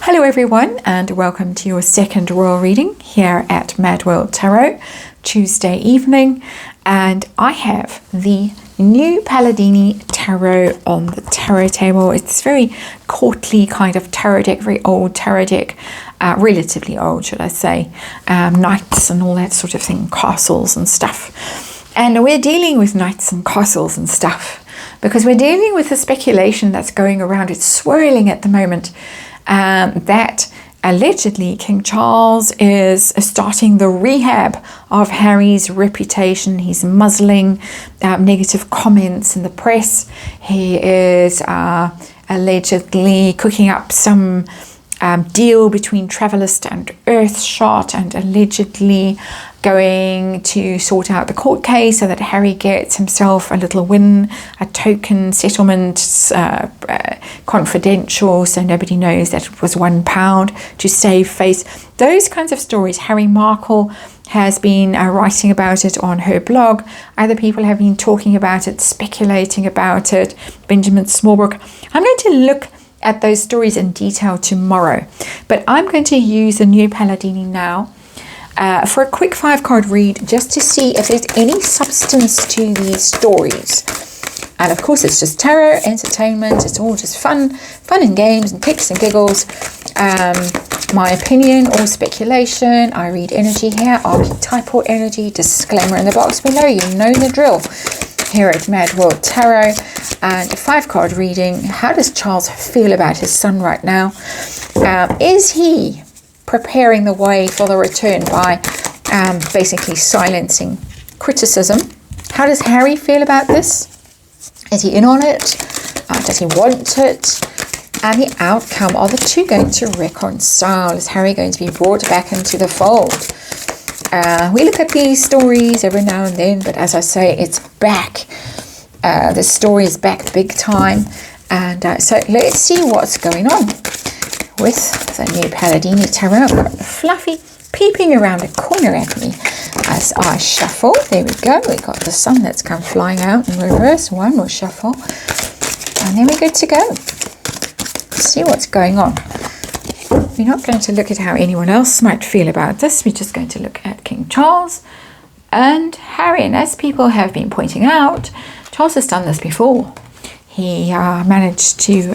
Hello everyone, and welcome to your second royal reading here at MadWorldTarot, Tuesday evening. And I have the new Palladini Tarot on the tarot table. It's very courtly kind of tarot deck, very old tarot deck, relatively old should I say, knights and all that sort of thing, castles and stuff. And we're dealing with knights and castles and stuff because we're dealing with the speculation that's going around. It's swirling at the moment. That allegedly King Charles is starting the rehab of Harry's reputation. He's muzzling negative comments in the press. He is allegedly cooking up some deal between Travelist and Earthshot, and allegedly going to sort out the court case so that Harry gets himself a little win, a token settlement, confidential, so nobody knows that it was £1 to save face. Those kinds of stories. Harry Markle has been writing about it on her blog. Other people have been talking about it, speculating about it. Benjamin Smallbrook. I'm going to look at those stories in detail tomorrow, but I'm going to use the new Palladini now for a quick 5-card read, just to see if there's any substance to these stories. And of course it's just tarot entertainment. It's all just fun and games and kicks and giggles. My opinion or speculation. I read energy here, archetypal energy. Disclaimer in the box below, you know the drill here at MadWorldTarot. And a 5-card reading. How does Charles feel about his son right now? Is he preparing the way for the return by basically silencing criticism? How does Harry feel about this? Is he in on it? Does he want it? And the outcome, are the two going to reconcile? Is Harry going to be brought back into the fold? We look at these stories every now and then, but as I say, it's back. The story is back big time. And so let's see what's going on with the new Palladini Tarot. I've got Fluffy peeping around a corner at me as I shuffle. There we go. We've got the sun that's come flying out in reverse. One more shuffle. And then we're good to go. Let's see what's going on. We're not going to look at how anyone else might feel about this. We're just going to look at King Charles and Harry. And as people have been pointing out, Charles has done this before. He managed to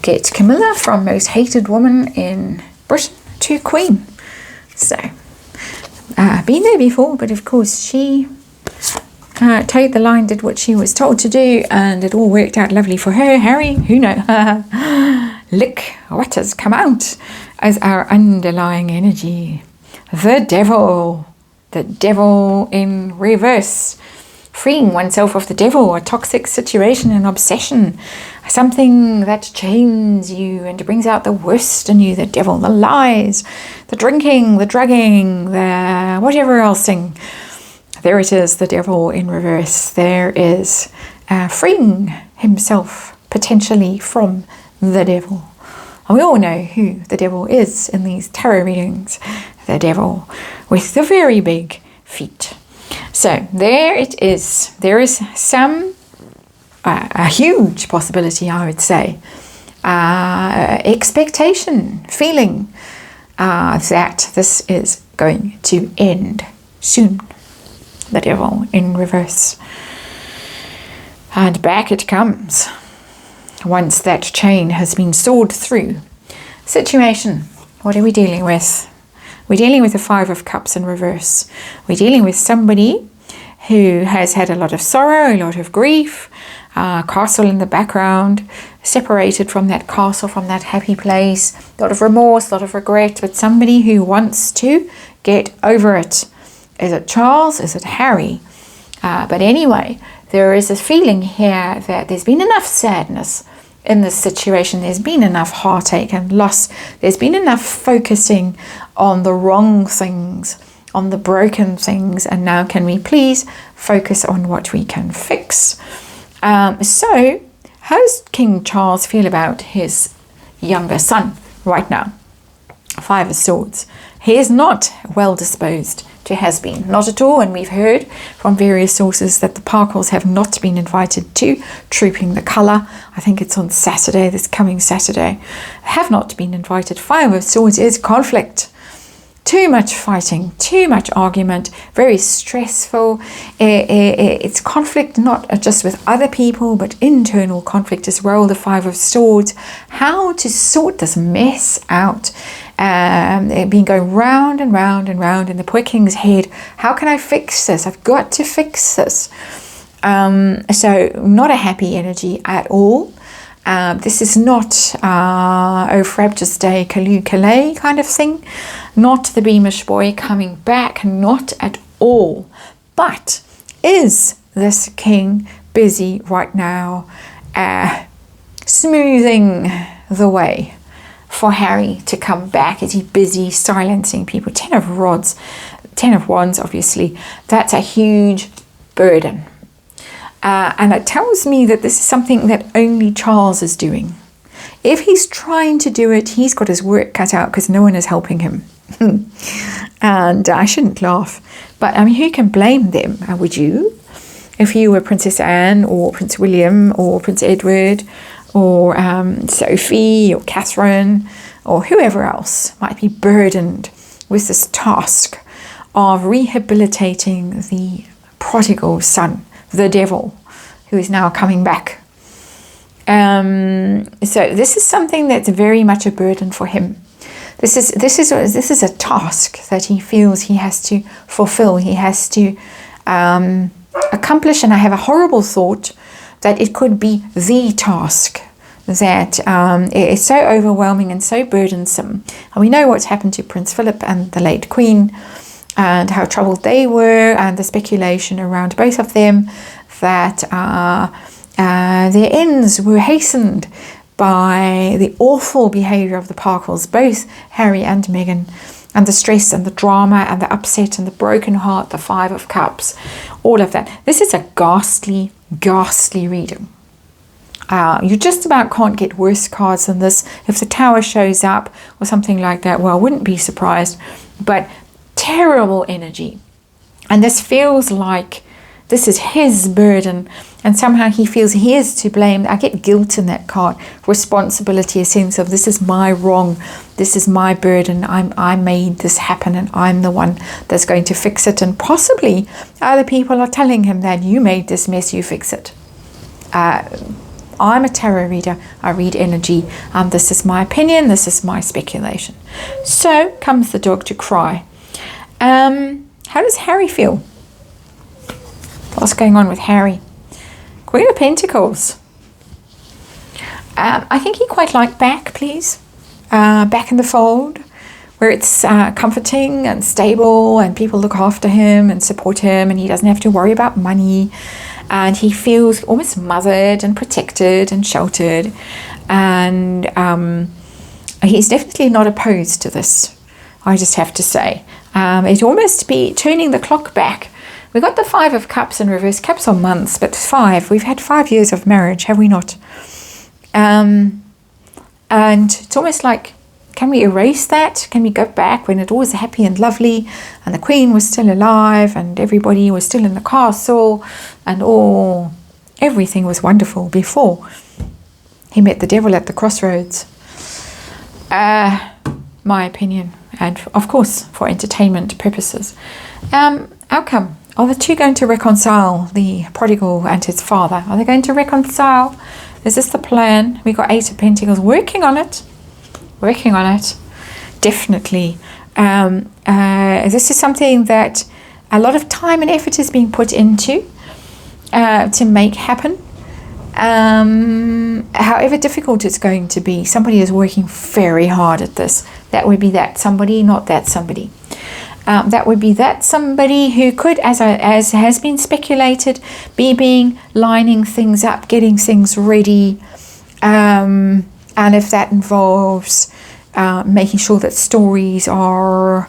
get Camilla from most hated woman in Britain to Queen. So, been there before, but of course she toed the line, did what she was told to do, and it all worked out lovely for her. Harry, who knows? Look what has come out as our underlying energy. The devil in reverse. Freeing oneself of the devil, a toxic situation, an obsession, something that chains you and brings out the worst in you, the devil, the lies, the drinking, the drugging, the whatever else thing. There it is, the devil in reverse. There is freeing himself potentially from the devil. And we all know who the devil is in these tarot readings. The devil with the very big feet. So there it is. There is some, a huge possibility, I would say, expectation, feeling that this is going to end soon. The devil in reverse. And back it comes. Once that chain has been sawed through. Situation, what are we dealing with? We're dealing with the 5 of Cups in reverse. We're dealing with somebody who has had a lot of sorrow, a lot of grief, castle in the background, separated from that castle, from that happy place, a lot of remorse, a lot of regret, but somebody who wants to get over it. Is it Charles? Is it Harry? But anyway, there is a feeling here that there's been enough sadness in this situation. There's been enough heartache and loss. There's been enough focusing on the wrong things, on the broken things, and now can we please focus on what we can fix? So how does King Charles feel about his younger son right now? 5 of Swords. He is not well disposed to Hasbeen. Not at all. And we've heard from various sources that the Parkles have not been invited to Trooping the Colour. I think it's on Saturday, this coming Saturday. Have not been invited. Five of Swords is conflict. Too much fighting, too much argument, very stressful. It's conflict not just with other people, but internal conflict as well. The Five of Swords. How to sort this mess out. They've been going round and round and round in the poor king's head. How can I fix this? I've got to fix this. So not a happy energy at all. This is not Frabjous Day, Kalu Kalay kind of thing. Not the Beamish boy coming back, not at all. But is this king busy right now smoothing the way for Harry to come back? Is he busy silencing people? 10 of Rods, 10 of Wands, obviously. That's a huge burden. And it tells me that this is something that only Charles is doing. If he's trying to do it, he's got his work cut out because no one is helping him. And I shouldn't laugh. But I mean, who can blame them? Would you? If you were Princess Anne or Prince William or Prince Edward or Sophie or Catherine or whoever else might be burdened with this task of rehabilitating the prodigal son, the devil, who is now coming back. So this is something that's very much a burden for him. This is a task that he feels he has to fulfill. He has to accomplish. And I have a horrible thought that it could be the task that is so overwhelming and so burdensome. And we know what's happened to Prince Philip and the late Queen, and how troubled they were, and the speculation around both of them, that their ends were hastened by the awful behaviour of the Parkles, both Harry and Meghan, and the stress and the drama and the upset and the broken heart, the Five of Cups, all of that. This is a ghastly, ghastly reading. You just about can't get worse cards than this. If the Tower shows up or something like that, well, I wouldn't be surprised. But terrible energy. And this feels like this is his burden, and somehow he feels he is to blame. I get guilt in that card, responsibility, a sense of this is my wrong, this is my burden, I made this happen, and I'm the one that's going to fix it. And possibly other people are telling him that you made this mess, you fix it. I'm a tarot reader, I read energy, this is my opinion, this is my speculation. So comes the dog to cry. How does Harry feel? What's going on with Harry? Queen of Pentacles. I think he quite liked back, please. Back in the fold, where it's comforting and stable and people look after him and support him, and he doesn't have to worry about money, and he feels almost mothered and protected and sheltered, and he's definitely not opposed to this, I just have to say. It almost be turning the clock back. We got the Five of Cups in reverse. Cups are months, but five. We've had 5 years of marriage, have we not? And it's almost like, can we erase that? Can we go back when it was happy and lovely, and the Queen was still alive, and everybody was still in the castle, and everything was wonderful before he met the devil at the crossroads? My opinion, and of course for entertainment purposes. Outcome. Are the two going to reconcile, the prodigal and his father? Are they going to reconcile? Is this the plan? We got 8 of Pentacles. Working on it. Working on it. Definitely. This is something that a lot of time and effort is being put into to make happen. However difficult it's going to be, somebody is working very hard at this. That would be that somebody, not that somebody. That would be that somebody who could, as has been speculated, be lining things up, getting things ready, and if that involves making sure that stories are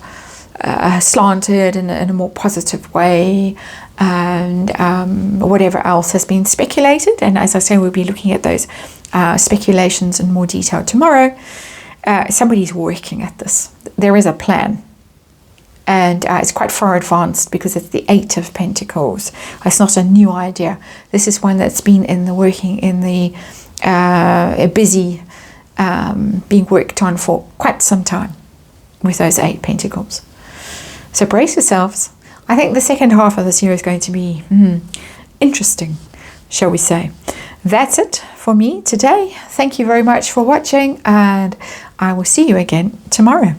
slanted in a more positive way, and whatever else has been speculated. And as I say, we'll be looking at those speculations in more detail tomorrow. Somebody's working at this. There is a plan. And it's quite far advanced because it's the 8 of Pentacles. It's not a new idea. This is one that's been in the working, in the busy, being worked on for quite some time with those 8 Pentacles. So brace yourselves. I think the second half of this year is going to be interesting, shall we say. That's it for me today. Thank you very much for watching, and I will see you again tomorrow.